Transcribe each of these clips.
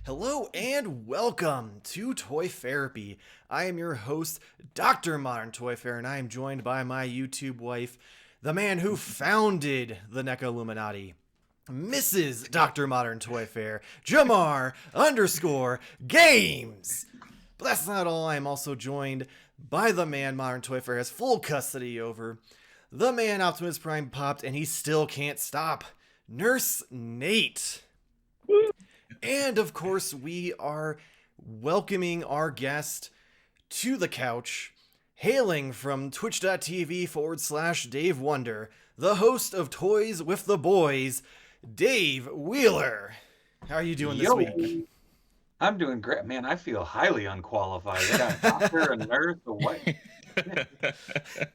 Hello and welcome to Toyfarerapy. I am your host, Dr. Modern Toy Fair, and I am joined by my YouTube wife, the man who founded the NECA Illuminati, Mrs. Dr. Modern Toy Fair, Jarmar underscore Games. But that's not all. I am also joined by the man Modern Toy Fair has full custody over, the man Optimus Prime popped, and he still can't stop, Nurse Nate. And of course, we are welcoming our guest to the couch, hailing from twitch.tv/DaveWonder, the host of Toys with the Boys, Dave Wheeler. How are you doing this week? I'm doing great, man. I feel highly unqualified. They got a doctor, a nurse, a what? I'm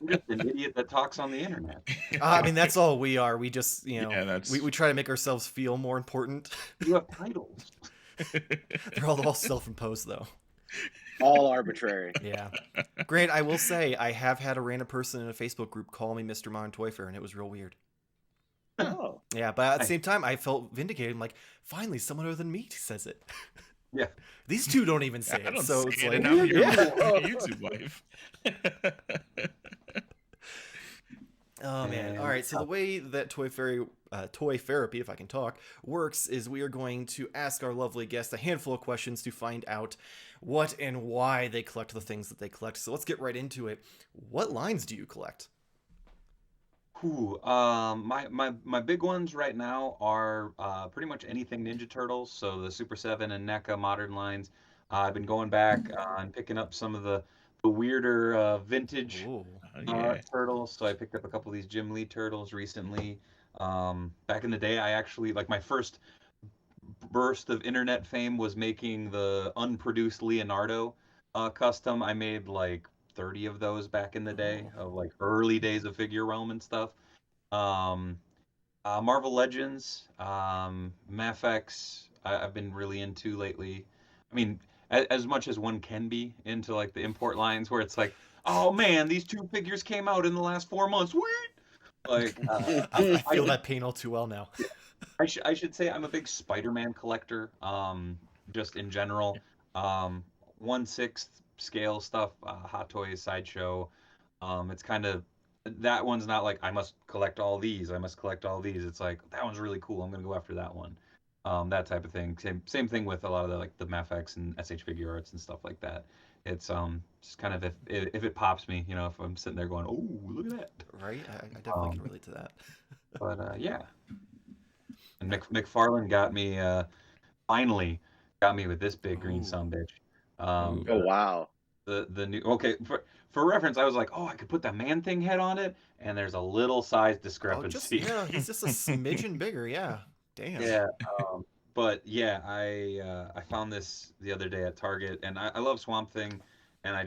just an idiot that talks on the internet. I mean, that's all we are. We just, Yeah, we try to make ourselves feel more important. You have titles. They're all self-imposed, though. All arbitrary. Yeah. Grant, I will say, I have had a random person in a Facebook group call me Mr. Modern Toy Fair, and it was real weird. Oh. Yeah, but at the same time, I felt vindicated. I'm like, finally, someone other than me says it. Yeah. These two don't even say I it, don't so say it's it, like, and I'm your yeah. YouTube wife. Oh man! All right, so the way that Toyfarerapy, if I can talk, works is we are going to ask our lovely guests a handful of questions to find out what and why they collect the things that they collect. So let's get right into it. What lines do you collect? My big ones right now are pretty much anything Ninja Turtles, so the Super 7 and NECA modern lines. I've been going back and picking up some of the weirder vintage Ooh. turtles. So I picked up a couple of these Jim Lee turtles recently. Back in the day, I actually like my first burst of internet fame was making the unproduced Leonardo custom. I made like 30 of those back in the day of like early days of Figure Realm and stuff. Um, Marvel Legends, Mafex, I've been really into lately. I mean, as much as one can be into like the import lines where it's like, oh man, these two figures came out in the last 4 months. Sweet. Like, I feel that pain all too well now. I should say I'm a big Spider-Man collector. Just in general, 1/6 scale stuff, Hot Toys, Sideshow. It's kind of that one's not like I must collect all these. I must collect all these. It's like that one's really cool. I'm gonna go after that one. That type of thing. Same thing with a lot of the like the Mafex and SH Figure Arts and stuff like that. It's just kind of if it pops me, if I'm sitting there going, oh look at that. Right? I definitely can relate to that. But yeah. And McFarlane got me finally got me with this big green Ooh. son bitch. Oh wow. The new for reference, I was like, oh, I could put the Man Thing head on it, and there's a little size Oh, discrepancy. he's just a smidgen bigger. Yeah. Damn. Yeah, but yeah, I found this the other day at Target, and I love Swamp Thing, and I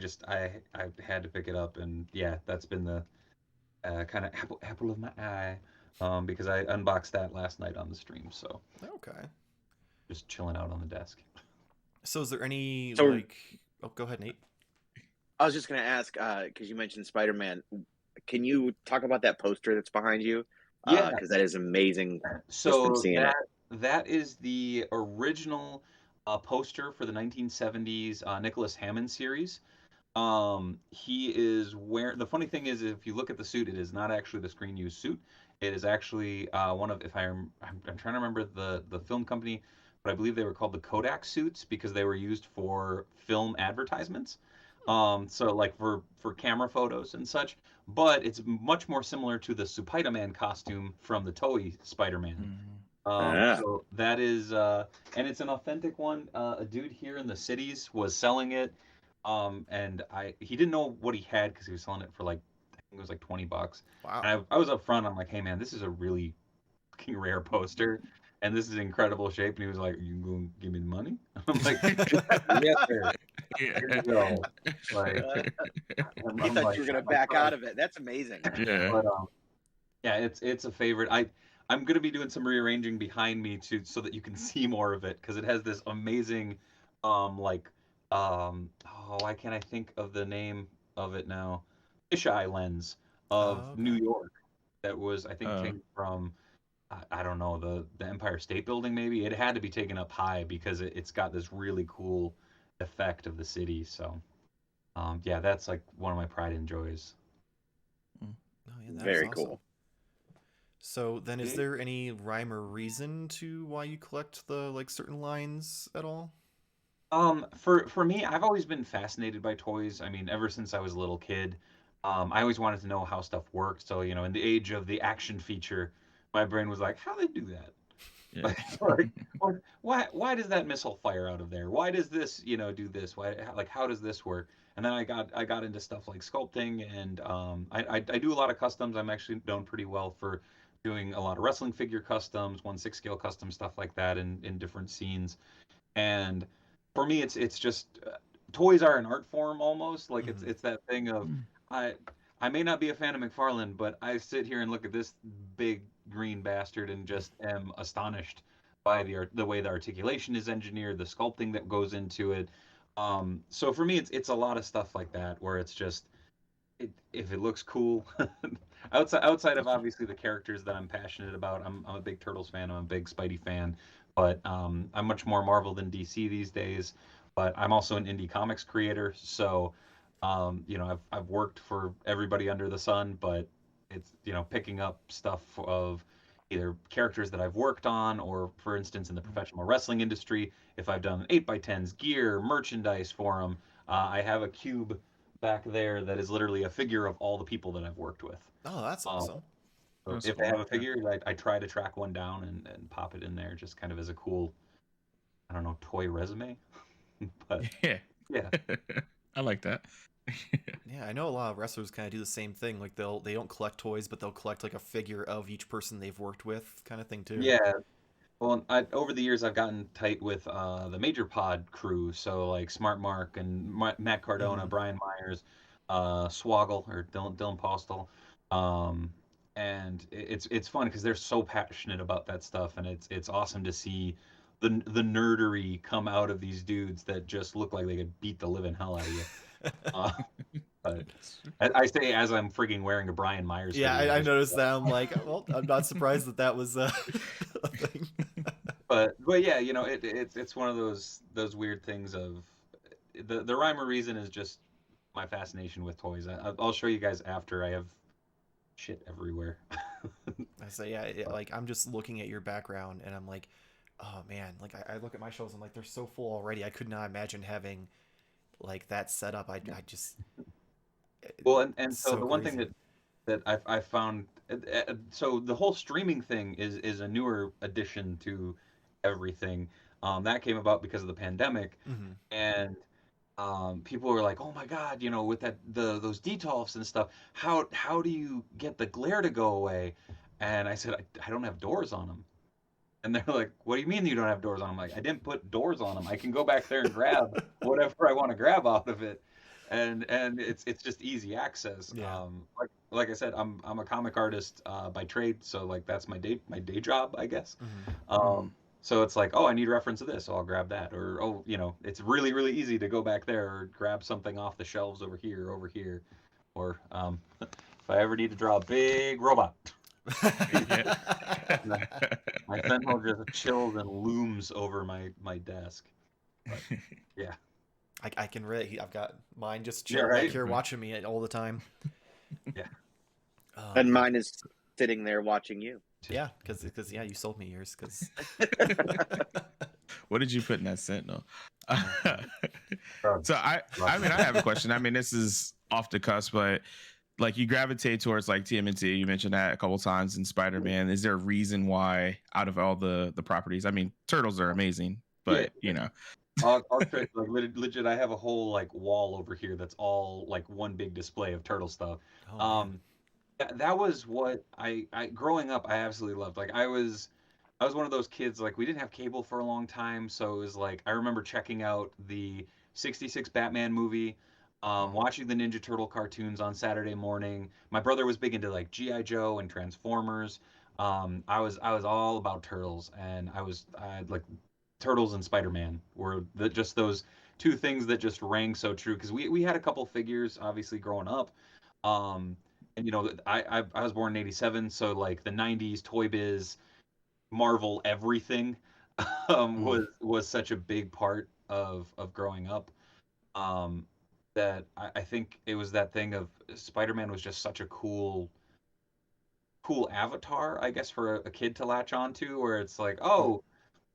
had to pick it up, and yeah, that's been the kind of apple of my eye, because I unboxed that last night on the stream, so Okay. just chilling out on the desk. So is there any So- like? Oh, go ahead, Nate. I was just gonna ask, because you mentioned Spider-Man. Can you talk about that poster that's behind you? Yeah. Because that is amazing. So from seeing it. that is the original poster for the 1970s Nicholas Hammond series. He is wearing. The funny thing is, if you look at the suit, it is not actually the screen used suit. It is actually one of. If I'm trying to remember the film company, but I believe they were called the Kodak suits because they were used for film advertisements. So like for camera photos and such. But it's much more similar to the Spider-Man costume from the Toei Spider-Man. So that is, and it's an authentic one. A dude here in the cities was selling it, and he didn't know what he had because he was selling it for like I think it was like $20. Wow. And I was up front. I'm like, hey man, this is a really fucking rare poster, and this is incredible shape. And he was like, you gonna give me the money? I'm like, yes sir. Here you go. Like, He thought you were gonna back out of it. That's amazing. Yeah. But yeah, it's a favorite. I'm gonna be doing some rearranging behind me so that you can see more of it because it has this amazing, why can't I think of the name of it now? Fisheye lens of Oh, okay. New York that was I think came from I don't know, the Empire State Building maybe. It had to be taken up high because it's got this really cool effect of the city. So yeah, that's like one of my pride and joys. Oh yeah, that is Very awesome. cool. So then, is there any rhyme or reason to why you collect the like certain lines at all? For me, I've always been fascinated by toys. I mean, ever since I was a little kid, I always wanted to know how stuff worked. So, you know, in the age of the action feature, my brain was like, how do they do that? Yeah. Like, or why does that missile fire out of there? Why does this, you know, do this? Why, like, how does this work? And then I got into stuff like sculpting, and I do a lot of customs. I'm actually known pretty well for doing a lot of wrestling figure customs, 1/6 scale custom stuff like that in different scenes. And for me, it's just toys are an art form almost. Like Mhm. it's that thing of Mm. I I may not be a fan of McFarlane, but I sit here and look at this big green bastard and just am astonished by the way the articulation is engineered, the sculpting that goes into it. So for me, it's a lot of stuff like that where it's just if it looks cool. Outside of obviously the characters that I'm passionate about, I'm a big Turtles fan. I'm a big Spidey fan, but I'm much more Marvel than DC these days. But I'm also an indie comics creator, so you know I've worked for everybody under the sun, but it's you know picking up stuff of either characters that I've worked on, or for instance in the professional wrestling industry, if I've done 8x10s, gear, merchandise for them. I have a cube back there that is literally a figure of all the people that I've worked with. Oh, that's Um, awesome. so That's if they cool. have a Yeah. figure, I try to track one down and pop it in there just kind of as a cool, I don't know, toy resume. But Yeah. yeah, I like that. Yeah, I know a lot of wrestlers kind of do the same thing. Like they don't collect toys, but they'll collect like a figure of each person they've worked with, kind of thing too. yeah. Well, over the years, I've gotten tight with the Major Pod crew. So like Smart Mark and Matt Cardona, Hmm. Brian Myers, Swoggle or Dylan Postal. Um, and it's fun because they're so passionate about that stuff, and it's awesome to see the nerdery come out of these dudes that just look like they could beat the living hell out of you. Uh, but I say as I'm frigging wearing a Brian Myers Yeah, figure, I just noticed that. I'm like, well, I'm not surprised that that was a thing. but yeah, you know, it's one of those weird things of the rhyme or reason is just my fascination with toys. I'll show you guys after. I have shit everywhere. I say, yeah, like I'm just looking at your background, and I'm like, oh man, like I look at my shows, I'm like, they're so full already. I could not imagine having like that set up. I just, Well, and it's so so the one thing crazy. that I found, so the whole streaming thing is a newer addition to everything. That came about because of the pandemic, Hmm. and people were like, "Oh my God, you know, with those detolfs and stuff, how do you get the glare to go away?" And I said, I don't have doors on them. And they're like, "What do you mean you don't have doors on them?" I'm like, I didn't put doors on them. I can go back there and grab whatever I want to grab out of it, and it's just easy access. Yeah. Like I said, I'm a comic artist by trade, so like that's my day job, I guess. Hmm. Um, so it's like, oh, I need reference to this, so I'll grab that. Or, oh, you know, it's really, really easy to go back there or grab something off the shelves over here. Or if I ever need to draw a big robot, Yeah. my my Sentinel just chills and looms over my desk. But yeah, I can relate. I've got mine just yeah, chilling back right, here watching me all the time. yeah. And Yeah, mine is sitting there watching you. yeah, because yeah, you sold me yours. Because What did you put in that Sentinel? Oh, So I mean, I have a question. I mean, this is off the cusp, but like you gravitate towards like TMNT. You mentioned that a couple times in Spider-Man. Is there a reason why out of all the properties? I mean, turtles are amazing, yeah. but you know, I'll show you, like legit. I have a whole like wall over here that's all like one big display of turtle stuff. oh man, Um, that was what I growing up I absolutely loved. Like I was one of those kids, like we didn't have cable for a long time, so it was like I remember checking out the 66 Batman movie, watching the Ninja Turtle cartoons on Saturday morning. My brother was big into like GI Joe and Transformers. I was all about turtles, and I had like Turtles and Spider-Man were just those two things that just rang so true because we had a couple figures obviously growing up. Um, and you know, I was born in '87, so like the '90s Toy Biz, Marvel everything was such a big part of growing up. That I think it was that thing of Spider-Man was just such a cool avatar, I guess, for a kid to latch onto, where it's like, oh,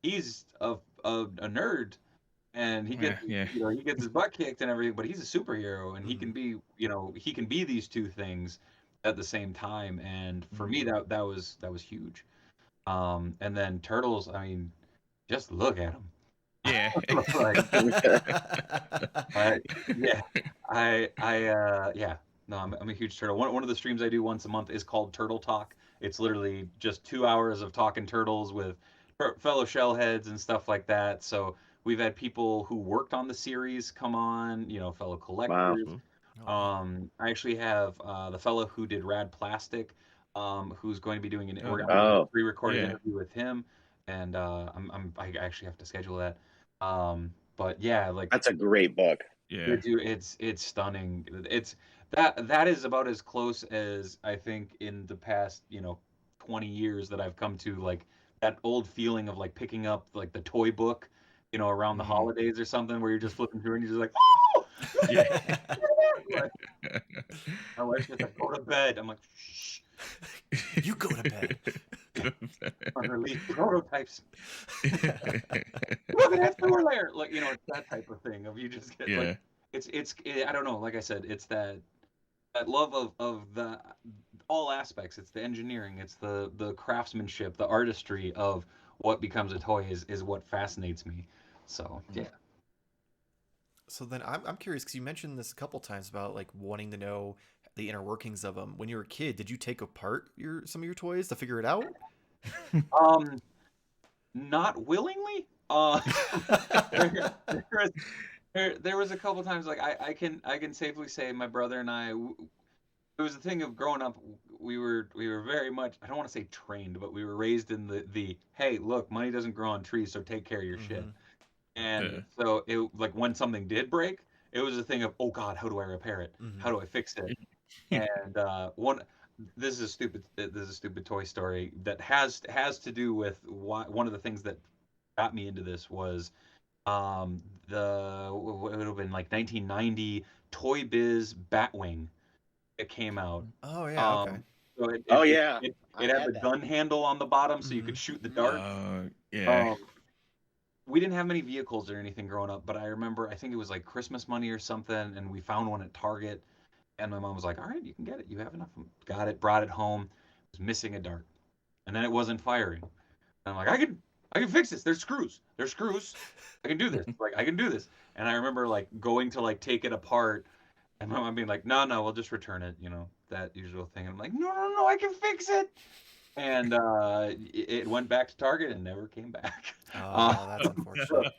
he's a nerd, and he gets Yeah. he gets his butt kicked and everything, but he's a superhero, and he can be he can be these two things at the same time. And for me, that was huge. And then Turtles, I mean, just look at them. Yeah. Yeah. No, I'm a huge turtle. One of the streams I do once a month is called Turtle Talk. It's literally just 2 hours of talking turtles with fellow shellheads and stuff like that. So we've had people who worked on the series come on, fellow collectors. Wow. I actually have the fellow who did Rad Plastic, who's going to be doing we're going to do a pre-recorded interview with him, and I actually have to schedule that. But yeah, like that's a great book. Yeah, dude, it's stunning. It's that is about as close as I think in the past 20 years that I've come to like that old feeling of like picking up like the toy book around the holidays or something, where you're just flipping through and you're just like, oh yeah. my wife's just like, go to bed. I'm like, shh. You go to bed. Unreleased prototypes. Look at that sewer layer. Like, it's that type of thing of you just get like it's I don't know, like I said, it's that love of the all aspects. It's the engineering, it's the craftsmanship, the artistry of what becomes a toy is what fascinates me. So yeah. So then I'm curious, because you mentioned this a couple times about like wanting to know the inner workings of them. When you were a kid, did you take apart some of your toys to figure it out? Not willingly. There was a couple times like I can safely say my brother and I. It was a thing of growing up. We were very much, I don't want to say trained, but we were raised in the hey, look, money doesn't grow on trees, so take care of your shit. And so it like when something did break, it was a thing of, oh God, how do I repair it? How do I fix it? And this is a stupid toy story that has to do with one of the things that got me into this was it would have been like 1990 Toy Biz Batwing. It came out. Oh yeah, okay. So it had the gun handle on the bottom, so you could shoot the dart. We didn't have many vehicles or anything growing up, but I remember, I think it was like Christmas money or something, and we found one at Target, and my mom was like, all right, you can get it. You have enough. Got it, brought it home. It was missing a dart. And then it wasn't firing. And I'm like, I can fix this. There's screws. I can do this. Like, I can do this. And I remember like going to like take it apart, and my mom being like, no, we'll just return it, that usual thing. And I'm like, no, I can fix it. And it went back to Target and never came back. Oh, that's unfortunate.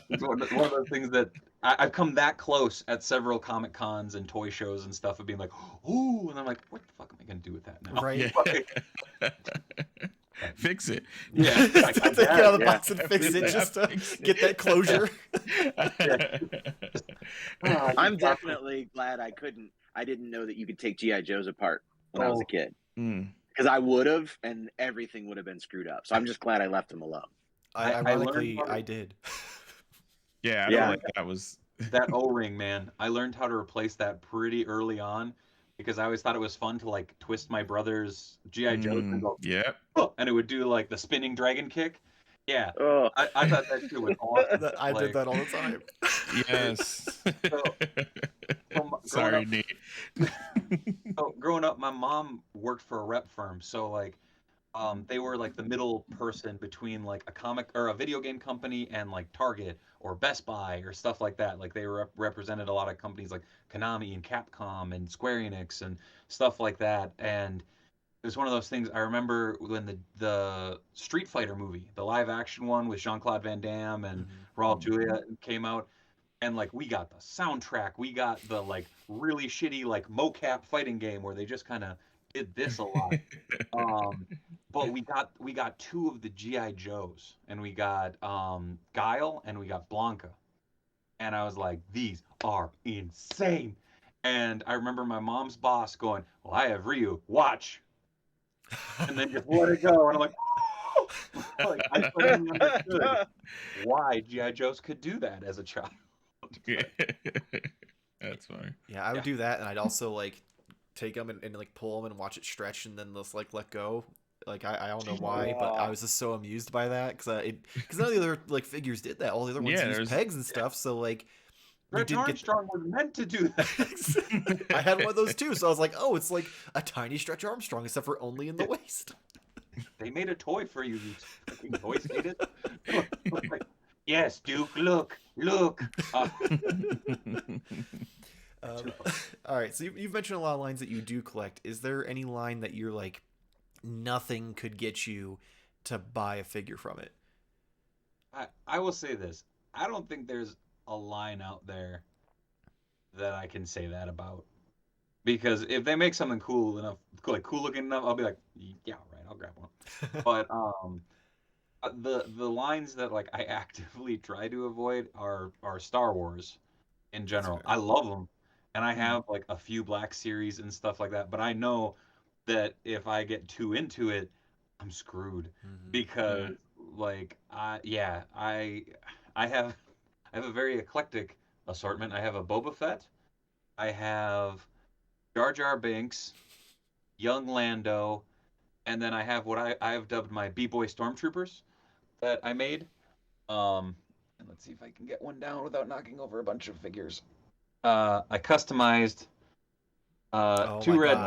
It's one of those things that I've come that close at several Comic Cons and toy shows and stuff of being like, ooh, and I'm like, what the fuck am I going to do with that now? Right. Fix it. Yeah. Take it out of the box and fix it just to get that closure. I'm definitely glad I didn't know that you could take G.I. Joes apart when I was a kid. Because I would have, and everything would have been screwed up. So I'm just glad I left them alone. Ironically, I did. Yeah, I don't like that was that O-ring, man. I learned how to replace that pretty early on because I always thought it was fun to like twist my brother's G.I. Joes and go, oh, and it would do like the spinning dragon kick. Yeah, I thought that shit was awesome. I did that all the time. Yes. Sorry, Nate. So growing up, my mom worked for a rep firm, so like they were like the middle person between like a comic or a video game company and like Target or Best Buy or stuff like that. Like they represented a lot of companies like Konami and Capcom and Square Enix and stuff like that. And it was one of those things. I remember when the Street Fighter movie, the live action one with Jean-Claude Van Damme and Raul Julia came out. And like we got the soundtrack, we got the like really shitty like mocap fighting game where they just kind of did this a lot. But we got two of the G.I. Joes, and we got Guile and we got Blanca. And I was like, these are insane. And I remember my mom's boss going, well, I have Ryu, watch. And then just let it go. And I'm like, oh! Like, I suddenly understood why G.I. Joes could do that as a child. That's funny. Yeah, I would do that, and I'd also like take them and like pull them and watch it stretch, and then just like let go. Like I don't know why, but I was just so amused by that because none of the other like figures did that. All the other ones used pegs and stuff. So like, Stretch Armstrong was meant to do that. I had one of those too, so I was like, oh, it's like a tiny Stretch Armstrong, except for only in the waist. They made a toy for you, you fucking toy skaters. Like, yes, Duke, look. All right, so you've mentioned a lot of lines that you do collect. Is there any line that you're like, nothing could get you to buy a figure from it? I will say this. I don't think there's a line out there that I can say that about. Because if they make something cool enough, like cool looking enough, I'll be like, yeah, right, I'll grab one. But the lines that like I actively try to avoid are Star Wars in general. I love them, and I have like a few Black Series and stuff like that. But I know that if I get too into it, I'm screwed because like I have a very eclectic assortment. I have a Boba Fett, I have Jar Jar Binks, young Lando, and then I have what I have dubbed my B-Boy Stormtroopers that I made. And let's see if I can get one down without knocking over a bunch of figures. I customized two red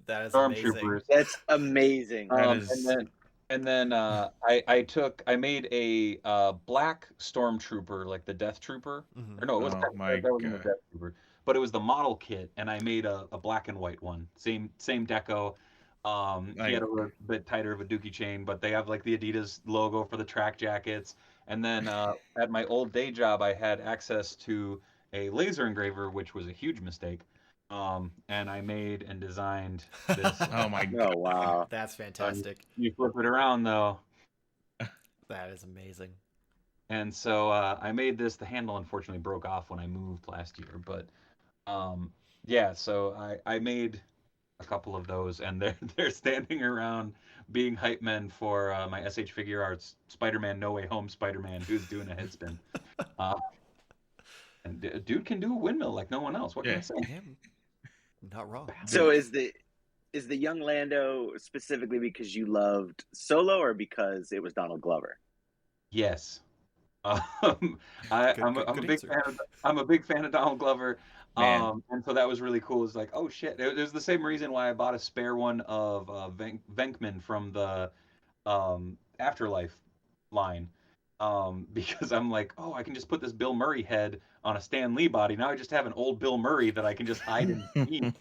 that is Stormtroopers. amazing. That's amazing. And then I made a black Stormtrooper, like the Death Trooper. Or no, it was that wasn't the Death Trooper, but it was the model kit, and I made a black and white one. Same deco. He had a little bit tighter of a dookie chain, but they have like the Adidas logo for the track jackets. And then at my old day job, I had access to a laser engraver, which was a huge mistake. And I made and designed this. Oh my god! Oh wow, that's fantastic. You flip it around though. That is amazing. And so I made this. The handle unfortunately broke off when I moved last year, but yeah. So I made a couple of those, and they're standing around being hype men for my SH Figure Arts Spider-Man No Way Home Spider-Man, who's doing a headspin. And dude can do a windmill like no one else. What can I say? Not wrong. So is the young Lando specifically because you loved Solo or because it was Donald Glover? Yes. I'm a big fan of Donald Glover. And so that was really cool. It's like, oh shit. It was the same reason why I bought a spare one of Venkman from the Afterlife line. Because I'm like, oh, I can just put this Bill Murray head on a Stan Lee body. Now I just have an old Bill Murray that I can just hide and eat.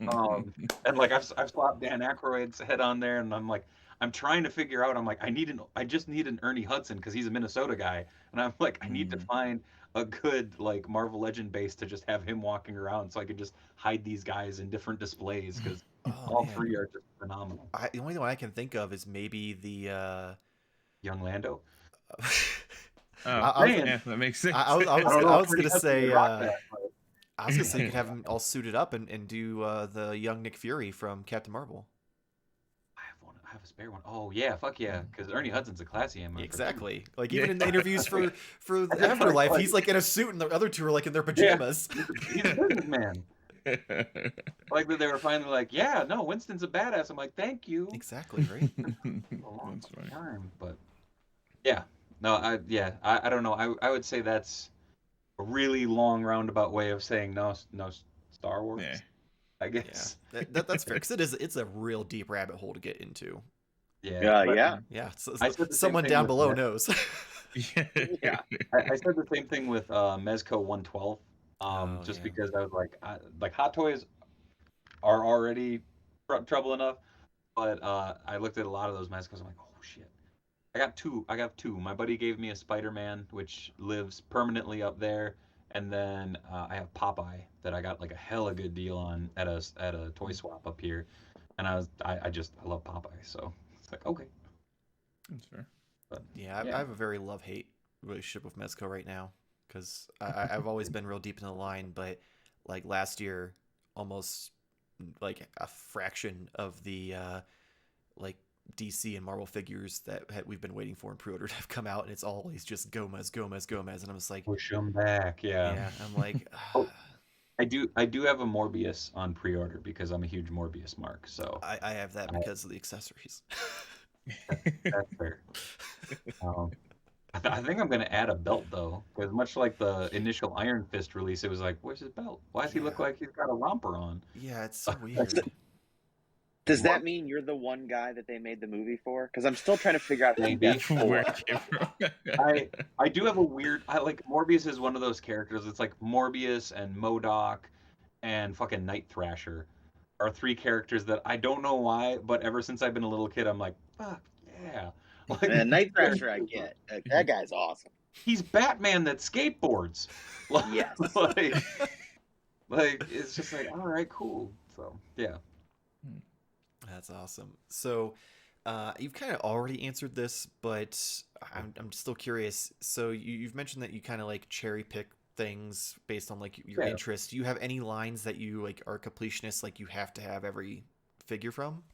And like I've swapped Dan Aykroyd's head on there, and I'm like, I'm trying to figure out. I'm like, I just need an Ernie Hudson because he's a Minnesota guy, and I'm like, I need to find a good like Marvel Legend base to just have him walking around, so I can just hide these guys in different displays because all three are just phenomenal. The only one I can think of is maybe the young Lando. That makes sense. I was gonna say you could have him all suited up and do the young Nick Fury from Captain Marvel. I have a spare one. Oh yeah, fuck yeah, because Ernie Hudson's a classy man. Exactly. Like even in the interviews for the Afterlife, he's like in a suit, and the other two are like in their pajamas. Yeah. He's a businessman. Like they were finally like, yeah, no, Winston's a badass. I'm like, thank you. Exactly, right? A long time, but yeah. No, I don't know. I would say that's a really long roundabout way of saying no Star Wars. Yeah. I guess. Yeah. That's fair because it's a real deep rabbit hole to get into. Yeah. So, someone down below knows. Yeah. I said the same thing with Mezco 112. Because I was like Hot Toys are already trouble enough, but I looked at a lot of those Mezcos. I'm like, oh shit. I got two. My buddy gave me a Spider-Man, which lives permanently up there, and then I have Popeye that I got like a hella good deal on at a toy swap up here, and I love Popeye, so it's like okay. That's fair. But, I have a very love-hate relationship with Mezco right now because I've always been real deep in the line, but like last year, almost like a fraction of the like DC and Marvel figures that we've been waiting for in pre-order to have come out, and it's always just Gomez, and I'm just like, push them back. Yeah. yeah, I'm like, I do have a Morbius on pre-order because I'm a huge Morbius mark. So I have that because of the accessories. that's fair. I think I'm going to add a belt, though, because much like the initial Iron Fist release, it was like, where's his belt? Why does he look like he's got a romper on? Yeah, it's so weird. Does that mean you're the one guy that they made the movie for? Because I'm still trying to figure out who that's Where for. it came from. I do have a weird... Morbius is one of those characters. It's like Morbius and MODOK and fucking Night Thrasher are 3 characters that I don't know why, but ever since I've been a little kid, I'm like, fuck, yeah. Like, And Night Thrasher, I get. That guy's awesome. He's Batman that skateboards. Yes. like it's just like, all right, cool. So yeah. That's awesome. So you've kind of already answered this, but I'm still curious. So you've mentioned that you kind of like cherry pick things based on like your interest. Do you have any lines that you like are completionists, like you have to have every figure from?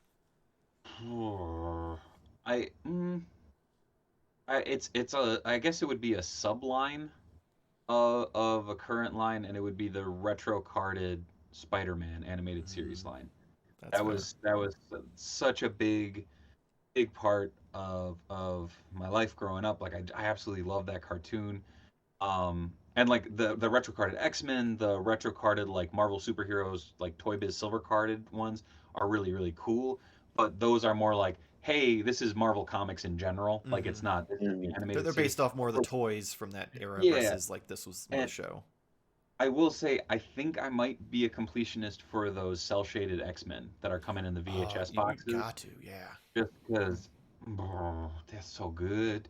I guess it would be a subline of a current line, and it would be the retro carded Spider-Man animated series line. That was such a big part of my life growing up. Like I absolutely love that cartoon. And like the retro carded X-Men, the retro carded like Marvel superheroes, like Toy Biz silver carded ones are really, really cool. But those are more like, hey, this is Marvel Comics in general. Like it's not this is the animated. They're based off more of the toys from that era versus like this was the show. I will say, I think I might be a completionist for those cell shaded X-Men that are coming in the VHS boxes. You got to, yeah. Just because that's so good.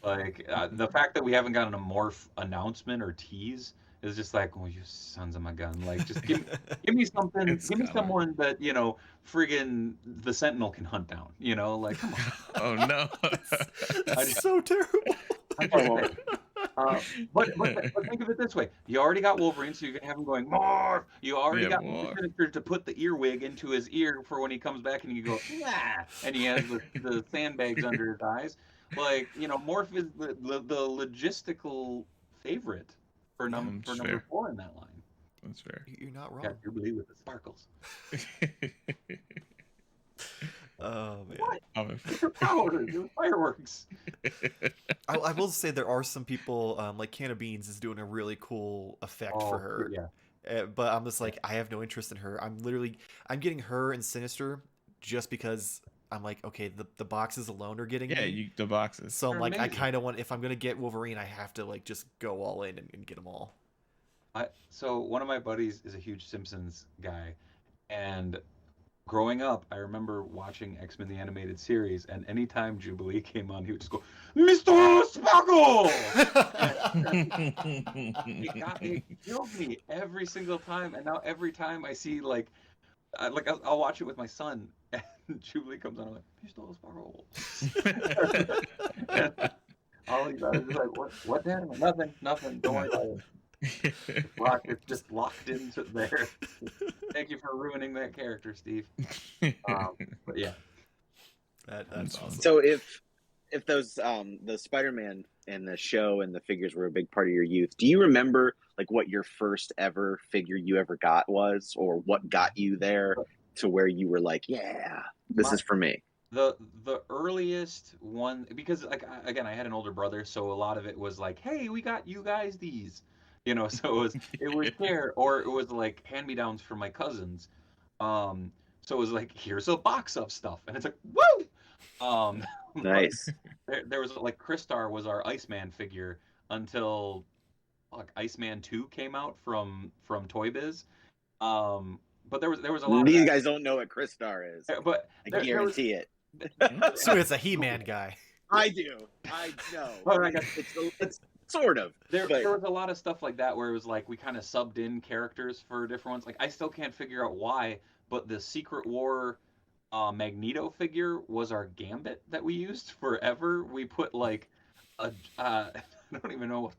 Like the fact that we haven't gotten a morph announcement or tease is just like, oh, you sons of my gun! Like, just give me something. Give me someone that friggin' the Sentinel can hunt down. Like, come on. Oh no, that's so terrible. But think of it this way: you already got Wolverine, so you can have him going morph. You already got Minister to put the earwig into his ear for when he comes back, and you go nah, and he has the sandbags under his eyes. Like Morph is the logistical favorite for number 4 in that line. That's fair. You're not wrong. Got Jubilee with the sparkles. Oh man! What? Your powers, your fireworks. I will say there are some people like Can of Beans is doing a really cool effect for her. Yeah. But I'm just like, I have no interest in her. I'm getting her and Sinister just because I'm like, okay, the boxes alone are getting me. The boxes. So I'm like, amazing. I kind of want, if I'm gonna get Wolverine, I have to like just go all in and get them all. So one of my buddies is a huge Simpsons guy, and growing up, I remember watching X-Men the Animated Series, and anytime Jubilee came on, he would just go, Mr. Sparkle! It killed me every single time, and now every time I see, I'll watch it with my son, and Jubilee comes on, I'm like, Mr. Sparkle. All he does is like, what, Dad? Nothing, don't worry about it. It's just locked into there. Thank you for ruining that character, Steve. But yeah, that's awesome. So if those the Spider-Man and the show and the figures were a big part of your youth, do you remember like what your first ever figure you ever got was, or what got you there to where you were like, yeah, this is for me? The earliest one, because like again, I had an older brother, so a lot of it was like, hey, we got you guys these. So it was there, or it was like hand-me-downs from my cousins. So it was like, here's a box of stuff, and it's like, woo! Nice. There was like Crystar was our Iceman figure until like Iceman 2 came out from Toy Biz. But there was a lot. These guys don't know what Crystar is, but I guarantee it. So it's a He-Man guy. I do. I know. Well, I guess it's sort of. There was a lot of stuff like that where it was like we kind of subbed in characters for different ones. Like I still can't figure out why, but the Secret War Magneto figure was our Gambit that we used forever. We put like I don't even know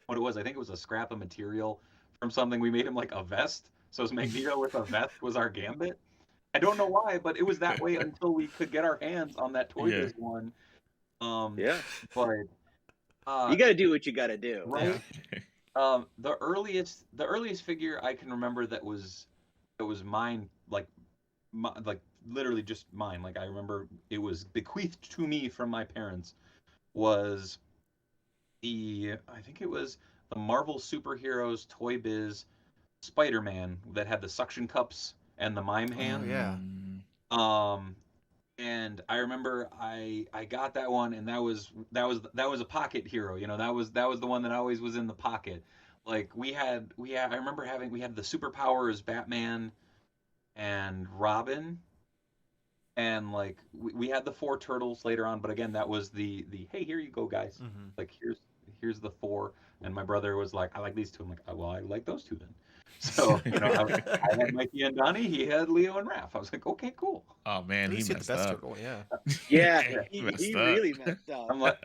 what it was. I think it was a scrap of material from something. We made him like a vest. So it's Magneto with a vest was our Gambit. I don't know why, but it was that way until we could get our hands on that Toy Yeah. Biz one. Yeah. But You got to do what you got to do. right. The earliest figure I can remember that was mine, like literally just mine. Like I remember it was bequeathed to me from my parents. Was I think it was the Marvel Superheroes Toy Biz Spider-Man that had the suction cups and the mime hand. Oh, yeah. And I remember I got that one, and that was a pocket hero. You know, that was the one that always was in the pocket. Like we had I remember we had the superpowers Batman and Robin, and like we had the 4 turtles later on. But again, that was the hey, here you go, guys. Mm-hmm. Like here's the 4, and my brother was like, I like these 2. I'm like, well, I like those 2 then. So you know, I had Mikey and Donnie. He had Leo and Raph. I was like, okay, cool. Oh man, At he least you get messed the best up. turtle, yeah. Yeah, He he messed up. really messed up. I'm like,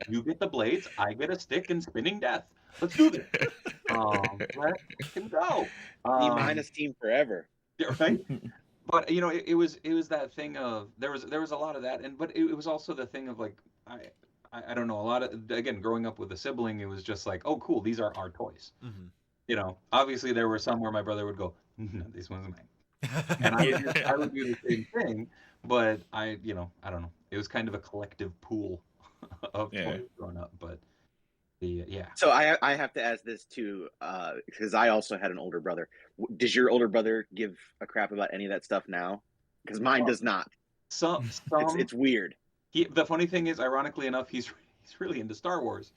you get the blades, I get a stick and spinning death. Let's do this. Let him go. He minus team forever. Yeah, right. But you know, it was that thing of there was a lot of that, but it was also the thing of like I don't know, a lot of, again, growing up with a sibling, it was just like, oh cool, these are our toys. Mm-hmm. You know, obviously there were some where my brother would go, no, this one's mine, and I would do the same thing. But I don't know. It was kind of a collective pool of toys growing up. But yeah. So I have to ask this too, because I also had an older brother. Does your older brother give a crap about any of that stuff now? Because mine does not. Some It's weird. The funny thing is, ironically enough, he's really into Star Wars.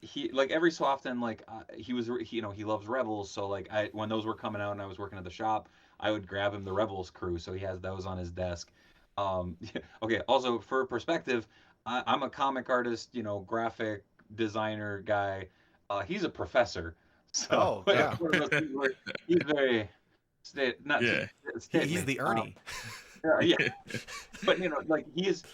He, like, every so often, like, he loves Rebels, so like when those were coming out and I was working at the shop, I would grab him the Rebels crew, so he has those on his desk. Okay, also for perspective, I'm a comic artist, graphic designer guy. He's a professor, so yeah. he's very He's the Ernie. yeah. But like he is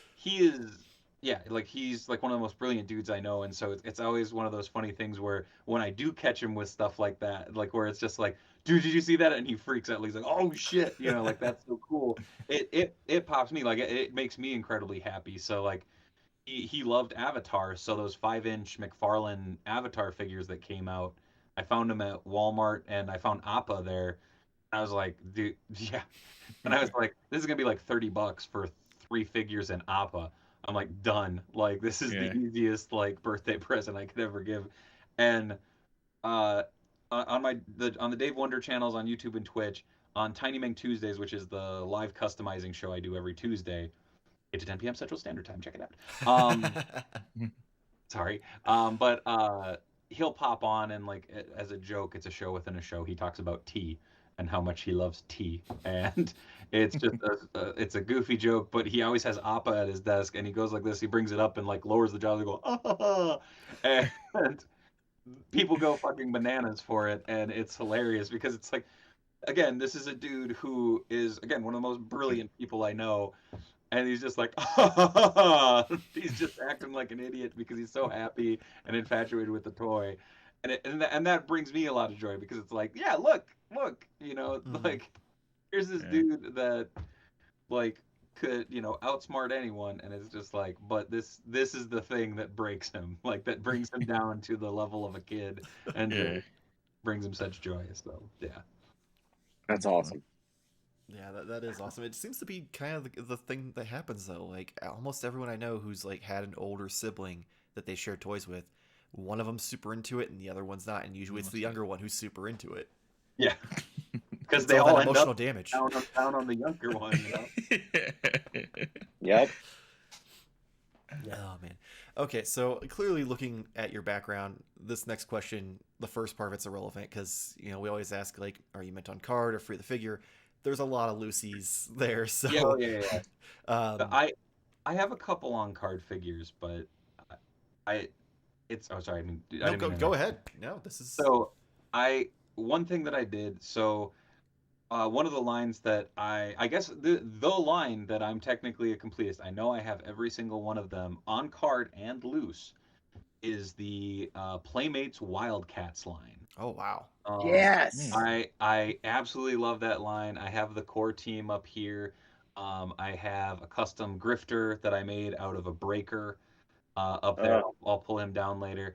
yeah, like he's like one of the most brilliant dudes I know, and so it's always one of those funny things where when I do catch him with stuff like that, like where it's just like, dude, did you see that? And he freaks out. He's like, oh shit, like that's so cool. It pops me, like it makes me incredibly happy. So like he loved Avatar, so those 5-inch McFarlane Avatar figures that came out, I found them at Walmart, and I found Appa there. I was like, dude, yeah. And I was like, this is gonna be like $30 for 3 figures in Appa. I'm like, done. Like, this is the easiest like birthday present I could ever give. And on the DaveWonder channels on YouTube and Twitch, on Tiny Ming Tuesdays, which is the live customizing show I do every Tuesday, 8 to 10 p.m. Central Standard Time. Check it out. Sorry. But he'll pop on, and like as a joke, it's a show within a show. He talks about tea and how much he loves tea, and it's just it's a goofy joke, but he always has Appa at his desk, and he goes like this. He brings it up and like lowers the jaw and go, ah, and people go fucking bananas for it, and it's hilarious because it's like, again, this is a dude who is, again, one of the most brilliant people I know. And he's just like, he's just acting like an idiot because he's so happy and infatuated with the toy, and that brings me a lot of joy because it's like, yeah, look, like here's this dude that like could outsmart anyone, and it's just like, but this is the thing that breaks him, like that brings him down to the level of a kid, and brings him such joy. So yeah, that's awesome. Yeah, that is awesome. It seems to be kind of the thing that happens though. Like almost everyone I know who's like had an older sibling that they share toys with, one of them's super into it and the other one's not, and usually it's the younger one who's super into it. Yeah, because they all end emotional up damage down on the younger one. Yep. Oh man. Okay, so clearly looking at your background, this next question, the first part of it's irrelevant because we always ask like, are you meant on card or free the figure? There's a lot of Lucy's there, so yeah. I have a couple on card figures, but sorry. Go ahead. No, this is so one thing that I did. So one of the lines that I guess the line that I'm technically a completist. I know I have every single one of them on card and loose. is the Playmates Wildcats line. Oh wow. Yes. I absolutely love that line. I have the core team up here. I have a custom grifter that I made out of a breaker up there. I'll pull him down later.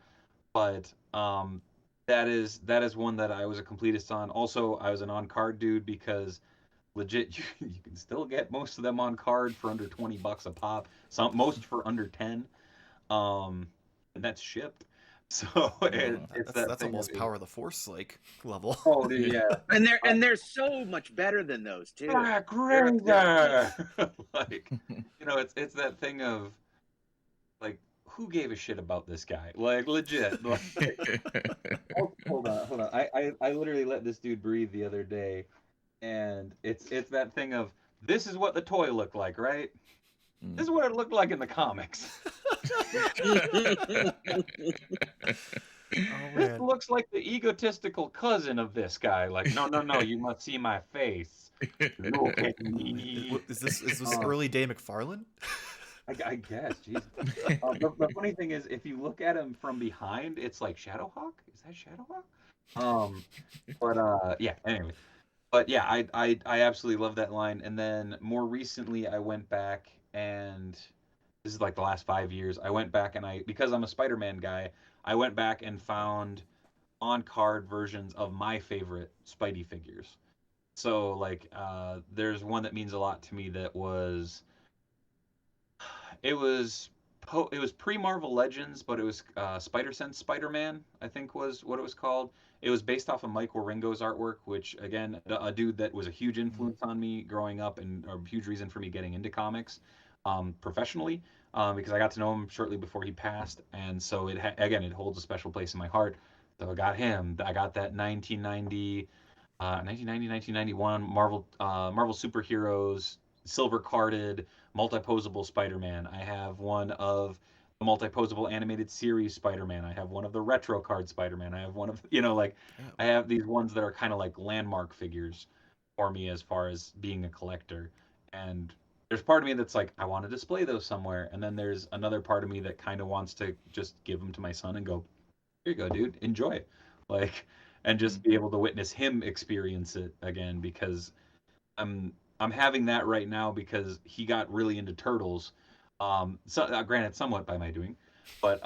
But that is one that I was a completist on. Also, I was an on card dude because legit you can still get most of them on card for under $20 a pop. Most for under 10. And that's shipped. So it's that That's thing almost of, Power of the Force like level. oh dude, yeah. And they're so much better than those too. Black They're- Razor. Like, it's that thing of like, who gave a shit about this guy? Like, legit. Like, hold on. I literally let this dude breathe the other day, and it's that thing of, this is what the toy looked like, right? This is what it looked like in the comics. Oh This man. looks like the egotistical cousin of this guy. Like, no, you must see my face. Look at me. Is this early day McFarlane? I guess, jeez. The funny thing is, if you look at him from behind, it's like Shadowhawk. Is that Shadowhawk? Yeah. Anyway, but yeah, I absolutely love that line. And then more recently, I went back, and this is like the last 5 years. I went back and because I'm a Spider-Man guy, I went back and found on-card versions of my favorite Spidey figures. So like, there's one that means a lot to me that was. It was pre-Marvel Legends, but it was Spider-Sense Spider-Man, I think was what it was called. It was based off of Mike Waringo's artwork, which again, a dude that was a huge influence on me growing up and a huge reason for me getting into comics professionally, because I got to know him shortly before he passed, and so it holds a special place in my heart. So I got him. I got that 1991 Marvel Superheroes silver carded multi-posable Spider-Man. I have one of the multi-posable animated series Spider-Man. I have one of the retro card Spider-Man. I have one of, I have these ones that are kind of like landmark figures for me as far as being a collector. And there's part of me that's like, I want to display those somewhere. And then there's another part of me that kind of wants to just give them to my son and go, here you go, dude, enjoy it. Like, and just be able to witness him experience it again, because I'm having that right now because he got really into turtles. Granted, somewhat by my doing, but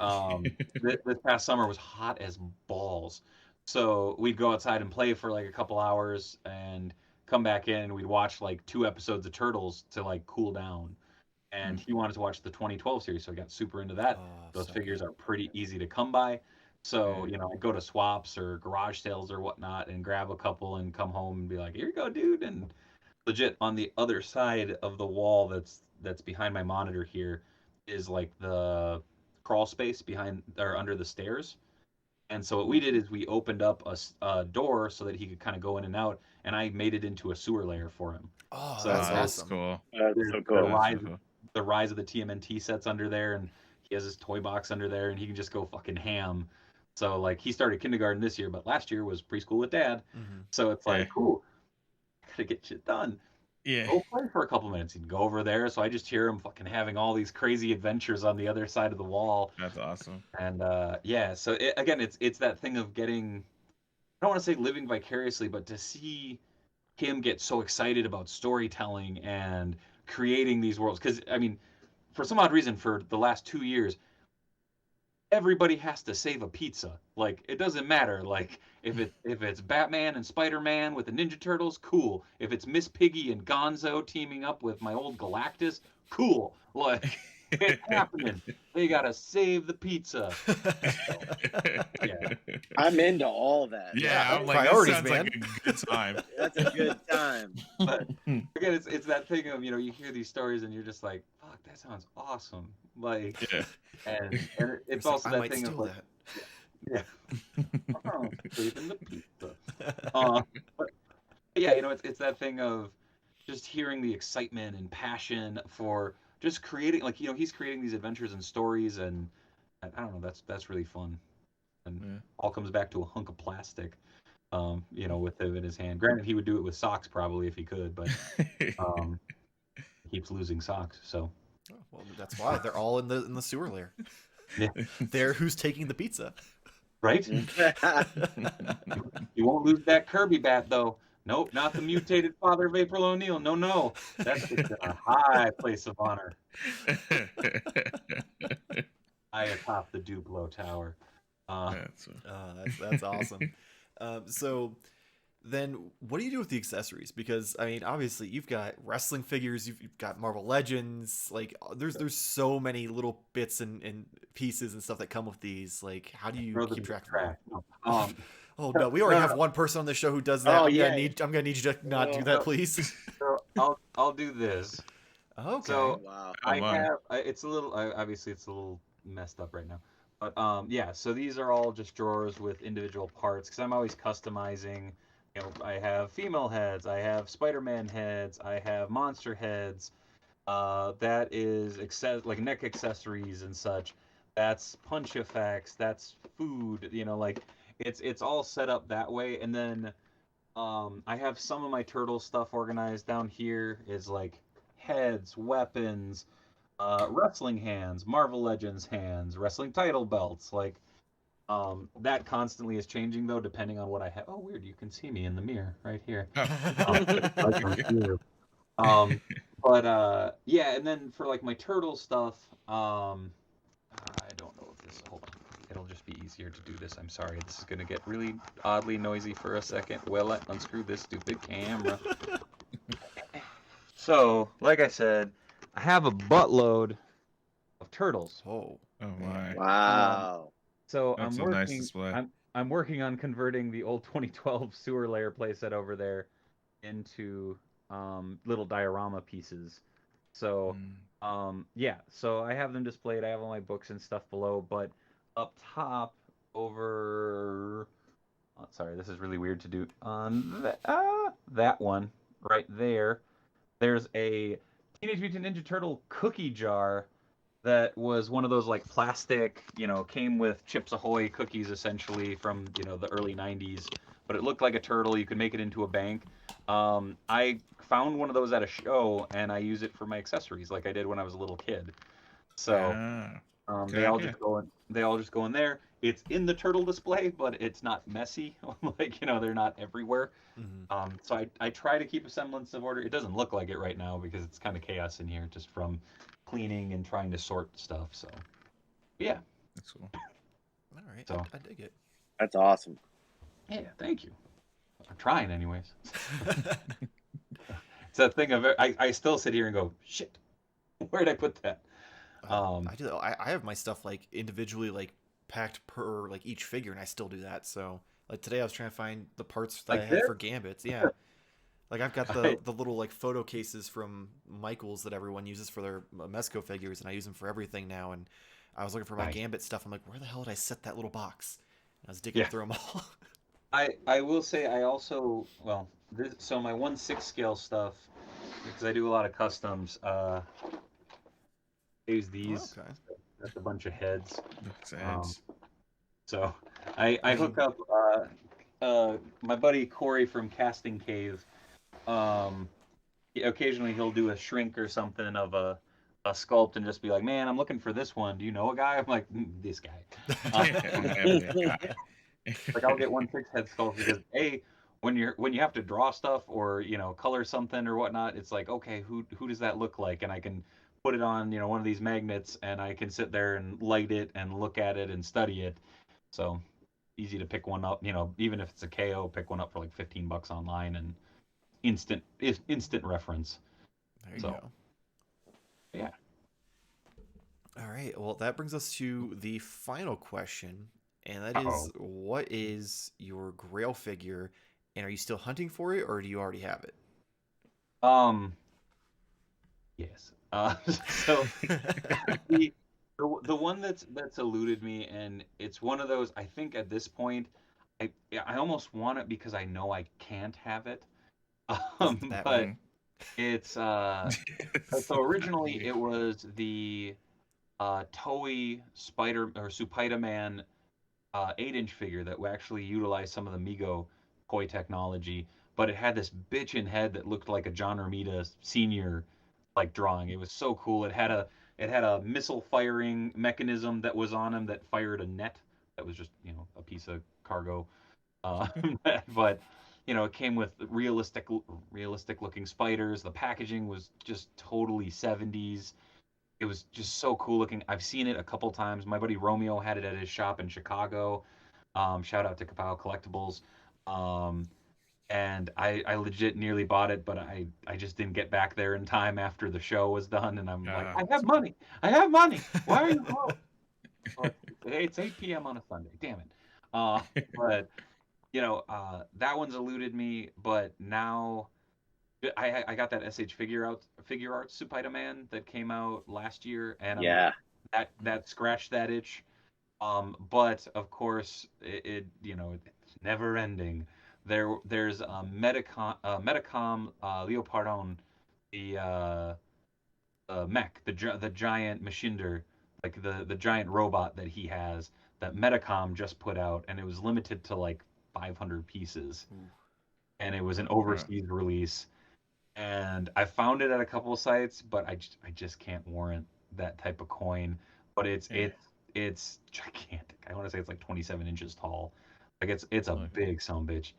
this past summer was hot as balls. So we'd go outside and play for like a couple hours and come back in, and we'd watch like 2 episodes of Turtles to like cool down. And he wanted to watch the 2012 series, so he got super into that. Those figures are pretty easy to come by. So, I'd go to swaps or garage sales or whatnot and grab a couple and come home and be like, here you go, dude. And legit on the other side of the wall that's behind my monitor here is like the crawl space behind or under the stairs. And so what we did is we opened up a door so that he could kind of go in and out, and I made it into a sewer layer for him. Oh, So that's That's awesome. cool. That's so cool. The rise of the TMNT sets under there, and he has his toy box under there, and he can just go fucking ham. So like, he started kindergarten this year, but last year was preschool with dad. So it's like, cool, gotta get shit done. Yeah. Go play for a couple minutes. He'd go over there, so I just hear him fucking having all these crazy adventures on the other side of the wall. That's awesome. And so it's that thing of getting, I don't want to say living vicariously, but to see him get so excited about storytelling and creating these worlds. Because I mean, for some odd reason, for the last 2 years, everybody has to save a pizza. Like, it doesn't matter. Like, if it's Batman and Spider-Man with the Ninja Turtles, cool. If it's Miss Piggy and Gonzo teaming up with my old Galactus, cool. Like, it's happening. They gotta save the pizza. So, yeah. I'm into all that. Yeah, I'm like, priorities, that sounds man. like a good time. That's a good time. But again, it's that thing of, you hear these stories and you're just like, fuck, that sounds awesome. Like, Yeah. and it's also that thing of like, yeah, saving the pizza. But yeah, it's that thing of just hearing the excitement and passion for just creating, like, he's creating these adventures and stories, and I don't know, that's really fun, and all comes back to a hunk of plastic, with him in his hand. Granted, he would do it with socks probably if he could, but he keeps losing socks, so. Well, that's why they're all in the sewer layer. Yeah. There, who's taking the pizza? Right? You won't lose that Kirby bat, though. Nope, not the mutated father of April O'Neil. No. That's just in a high place of honor. I atop the Duplo Tower. That's awesome. So then what do you do with the accessories? Because I mean, obviously you've got wrestling figures, you've got Marvel Legends, like there's so many little bits and pieces and stuff that come with these. Like, how do you keep track of them? Oh no, we already have one person on the show who does that. I'm gonna need you to not do that, please. So I'll do this. Okay. So Wow. I have it's a little obviously it's a little messed up right now. But yeah, so these are all just drawers with individual parts because I'm always customizing. You know, I have female heads, I have Spider-Man heads, I have monster heads. That is like neck accessories and such. That's punch effects. That's food. You know, like it's all set up that way. And then I have some of my turtle stuff organized down here. Is like heads, weapons, wrestling hands, Marvel Legends hands, wrestling title belts. Like that constantly is changing though, depending on what I have. Oh, weird! You can see me in the mirror right here. But yeah, and then for like my turtle stuff, I don't know if this. Hold on, it'll just be easier to do this. I'm sorry, this is gonna get really oddly noisy for a second. Well, let's unscrew this stupid camera. So, like I said, I have a buttload of turtles. Oh my! Wow. So That's a nice display. I'm working on converting the old 2012 sewer layer playset over there into little diorama pieces. So yeah, so I have them displayed. I have all my books and stuff below, but up top over sorry, this is really weird to do on that one right there. There's a Teenage Mutant Ninja Turtle cookie jar that was one of those like plastic, you know, came with Chips Ahoy cookies essentially from, you know, the early 90s, but it looked like a turtle. You could make it into a bank. I found one of those at a show and I use it for my accessories like I did when I was a little kid. So they all just go in there. It's in the turtle display, but it's not messy. Like, you know, they're not everywhere. Mm-hmm. So I try to keep a semblance of order. It doesn't look like it right now because it's kind of chaos in here just from cleaning and trying to sort stuff. So yeah, that's cool. All right, so I dig it. That's awesome. Yeah, thank you. I'm trying anyways. It's that thing of I still sit here and go, shit, where'd I put that? I do. I have my stuff like individually like packed per like each figure, and I still do that. So like today, I was trying to find the parts that Like I had this? for Gambits. Yeah, like I've got the little like photo cases from Michaels that everyone uses for their Mezco figures, and I use them for everything now. And I was looking for my Gambit stuff. I'm like, where the hell did I set that little box? And I was digging through them all. I will say I also so my 1/6 scale stuff because I do a lot of customs. I use these. Oh, okay. That's a bunch of heads. Heads. So I hook up my buddy Corey from Casting Cave. Occasionally he'll do a shrink or something of a sculpt and just be like, man, I'm looking for this one. Do you know a guy? I'm like, this guy. Like I'll get 1/6 head sculpt because when you have to draw stuff or, you know, color something or whatnot, it's like, okay, who does that look like? And I can put it on, you know, one of these magnets and I can sit there and light it and look at it and study it. So easy to pick one up, you know, even if it's a KO, pick one up for like $15 online and instant reference. There you go. Yeah. All right. Well, that brings us to the final question, and that is, what is your Grail figure, and are you still hunting for it, or do you already have it? Yes. So the one that's eluded me, and it's one of those. I think at this point, I almost want it because I know I can't have it. But it's so originally it was the Toei Spider-Man 8-inch figure that actually utilized some of the Mego koi technology, but it had this bitchin' head that looked like a John Romita senior like drawing. It was so cool. It had it had a missile firing mechanism that was on him that fired a net that was just a piece of cargo. Uh, but it came with realistic looking spiders. The packaging was just totally 70s. It was just so cool looking. I've seen it a couple times. My buddy Romeo had it at his shop in Chicago. Shout out to Kapow Collectibles. And I legit nearly bought it, but I just didn't get back there in time after the show was done. And I'm like, I have money. I have money. Why are you closed? It's 8 p.m. on a Sunday. Damn it. But that one's eluded me. But now I got that SH Figure Arts Spider-Man that came out last year, and Yeah. that scratched that itch. But of course, it's never ending. There's Metacom Leopardon, the mech, the giant machinder, like the giant robot that he has that Metacom just put out, and it was limited to like 500 pieces, and it was an overseas release. And I found it at a couple of sites, but I just can't warrant that type of coin. But it's gigantic. I want to say it's like 27 inches tall. Like it's a big sumbitch.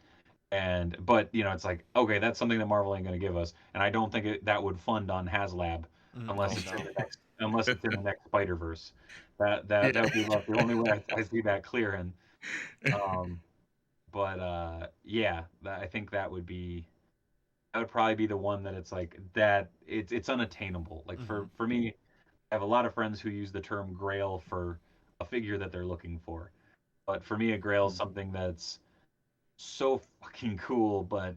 But it's like, okay, that's something that Marvel ain't gonna give us, and I don't think that would fund on HasLab unless it's in the next Spider-Verse. That would be about the only way I see that clearing. Yeah, I think that would probably be the one that it's like that it's unattainable. Like for me, I have a lot of friends who use the term Grail for a figure that they're looking for. But for me, a Grail is something that's so fucking cool, but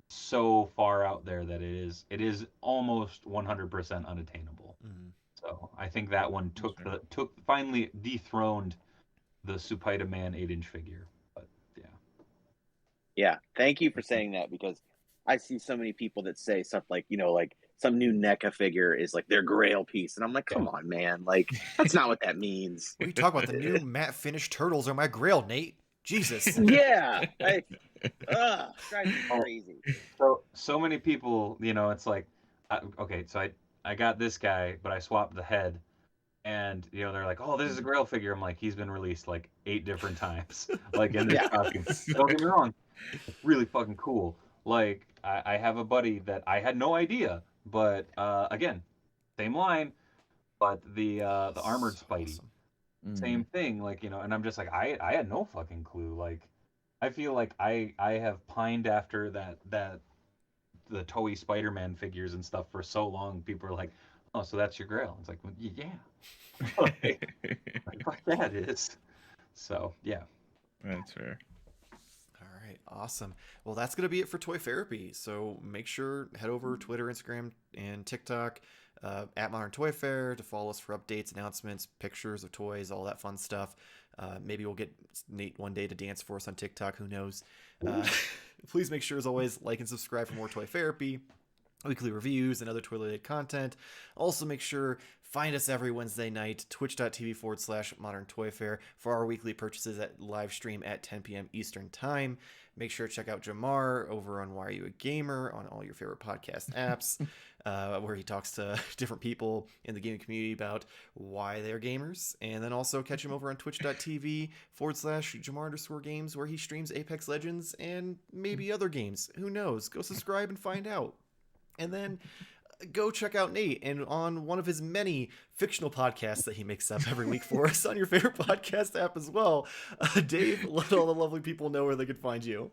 so far out there that it is almost 100% unattainable. So I think that one finally dethroned the Spider-Man 8-inch figure. But yeah. Thank you for saying that, because I see so many people that say stuff like, like some new NECA figure is like their Grail piece, and I'm like, come on, man, like that's not what that means. What are you talking about? The new matte finish turtles are my Grail, Nate. Jesus. Yeah, drives me crazy. So many people, it's like, okay, so I got this guy, but I swapped the head, and they're like, oh, this is a Grail figure. I'm like, he's been released like 8 different times, like in this costume. Don't get me wrong, it's really fucking cool. Like I have a buddy that I had no idea, but again, same line, but the armored Spidey. Awesome. Same thing, like and I'm just like I had no fucking clue. Like I feel like I have pined after the Toei Spider-Man figures and stuff for so long. People are like, oh, so that's your Grail. It's like, well, yeah, like fuck that is. So yeah, that's fair. All right, awesome. Well, that's going to be it for Toyfarerapy. So make sure, head over to Twitter, Instagram, and TikTok at Modern Toy Fair to follow us for updates, announcements, pictures of toys, all that fun stuff. Maybe we'll get Nate one day to dance for us on TikTok. Who knows? Please make sure, as always, like and subscribe for more Toyfarerapy, weekly reviews, and other toy-related content. Also, make sure, find us every Wednesday night, twitch.tv/Modern Toy Fair for our weekly purchases at live stream at 10 p.m. Eastern Time. Make sure to check out Jarmar over on Why Are You a Gamer on all your favorite podcast apps, where he talks to different people in the gaming community about why they're gamers. And then also catch him over on twitch.tv/Jarmar_games, where he streams Apex Legends and maybe other games. Who knows? Go subscribe and find out. And then go check out Nate and on one of his many fictional podcasts that he makes up every week for us on your favorite podcast app as well. Dave, let all the lovely people know where they can find you.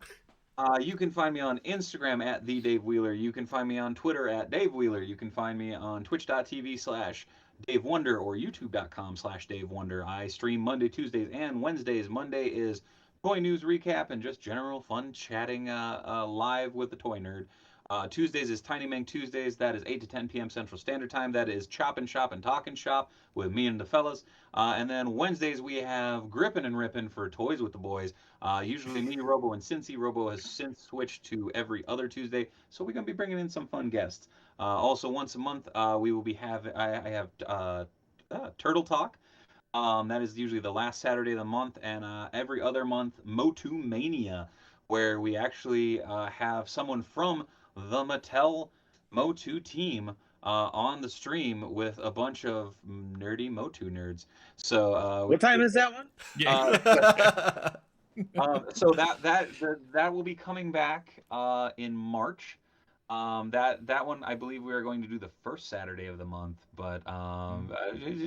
You can find me on Instagram at the Dave Wheeler. You can find me on Twitter at Dave Wheeler. You can find me on twitch.tv/DaveWonder or youtube.com/DaveWonder. I stream Monday, Tuesdays, and Wednesdays. Monday is toy news recap and just general fun chatting live with the toy nerd. Tuesdays is Tiny Mang Tuesdays. That is 8 to 10 p.m. Central Standard Time. That is Choppin' Shop and Talkin' Shop with me and the fellas. And then Wednesdays we have Grippin' and Rippin' for Toys with the Boys. Usually me, Robo, and Cincy. Robo has since switched to every other Tuesday, so we're going to be bringing in some fun guests. Also, once a month, we will be I have Turtle Talk. That is usually the last Saturday of the month. And every other month, Motu Mania, where we actually have someone from the Mattel Motu team on the stream with a bunch of nerdy Motu nerds. So What time is that one? So that will be coming back in March. That one I believe we are going to do the first Saturday of the month, but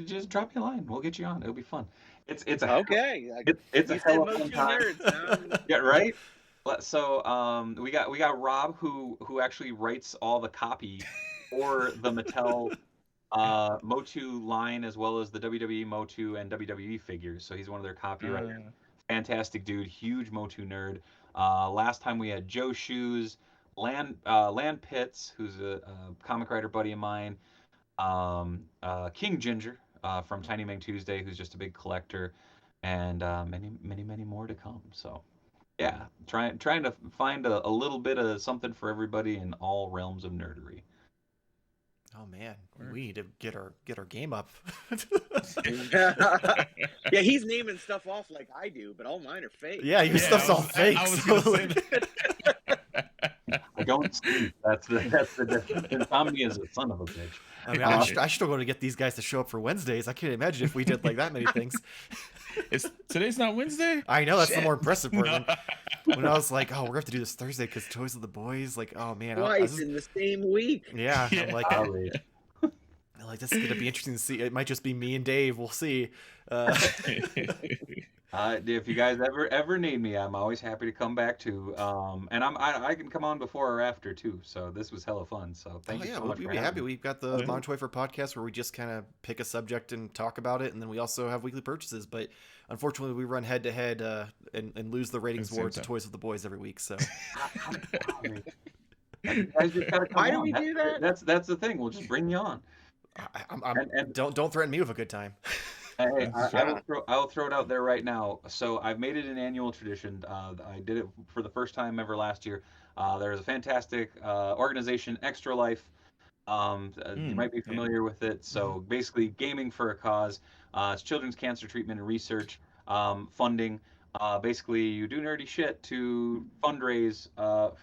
just drop me a line. We'll get you on. It'll be fun. It's a Okay. it's a You hell said of a fun Motu time. nerds. Yeah, right. So we got Rob who actually writes all the copy for the Mattel Motu line as well as the WWE Motu and WWE figures. So he's one of their copywriters. Fantastic dude, huge Motu nerd. Last time we had Joe Shoes, Land Pitts, who's a comic writer buddy of mine, King Ginger from Tiny Mang Tuesday, who's just a big collector, and many more to come. So yeah, trying to find a little bit of something for everybody in all realms of nerdery. Oh man, we need to get our game up. Yeah, he's naming stuff off like I do, but all mine are fake. Yeah, your stuff's all fake. I was gonna say that. I don't sleep. That's the difference. Insomnia is a son of a bitch. I mean, I still going to get these guys to show up for Wednesdays. I can't imagine if we did like that many things. Today's not Wednesday? I know, that's the more impressive part. When I was like, oh, we're going to have to do this Thursday because Toys of the Boys, like, oh man. Twice in the same week. Yeah, Yeah. I'm like, this is going to be interesting to see. It might just be me and Dave. We'll see. If you guys ever need me, I'm always happy to come back too. And I can come on before or after too. So this was hella fun. So thank you so much. We'd for be having happy. me. We've got the Modern Toy Fair podcast where we just kind of pick a subject and talk about it, and then we also have weekly purchases. But unfortunately, we run head to head and lose the ratings war to Toys of the Boys every week. So You guys just gotta come Why do on. we do that? That's the thing. We'll just bring you on. Don't threaten me with a good time. Hey, I'll throw it out there right now. So I've made it an annual tradition. I did it for the first time ever last year. There's a fantastic organization, Extra Life. You might be familiar with it. So basically, gaming for a cause. It's children's cancer treatment and research funding. Basically, you do nerdy shit to fundraise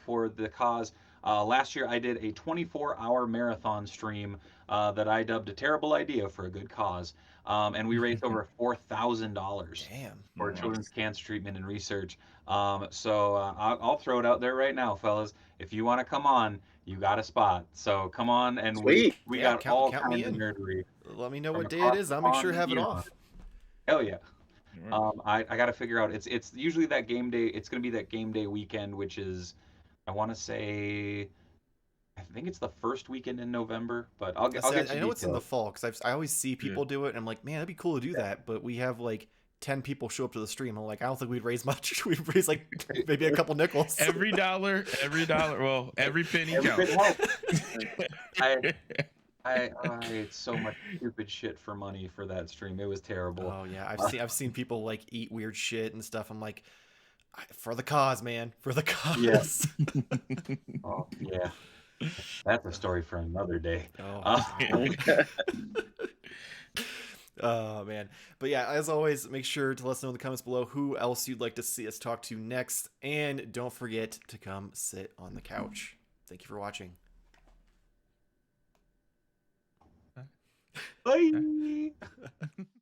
for the cause. Last year, I did a 24-hour marathon stream that I dubbed a terrible idea for a good cause. And we raised over $4,000 for children's cancer treatment and research. So I'll throw it out there right now, fellas. If you want to come on, you got a spot. So come on, and we got all kinds of nerdery. Let me know what day it is. I'll make sure to have it off. Hell yeah. I got to figure out. It's usually that game day. It's going to be that game day weekend, which is, I want to say, I think it's the first weekend in November, but I'll get. I know it's in the fall because I always see people do it, and I'm like, man, that'd be cool to do that. But we have like 10 people show up to the stream. I'm like, I don't think we'd raise much. We'd raise like maybe a couple nickels. Every dollar, well, every penny counts. I ate so much stupid shit for money for that stream. It was terrible. Oh yeah, I've seen people like eat weird shit and stuff. I'm like, for the cause, man, for the cause. Yes. Oh yeah. That's a story for another day. Oh man. But yeah, as always, make sure to let us know in the comments below who else you'd like to see us talk to next, and don't forget to come sit on the couch. Thank you for watching. Bye.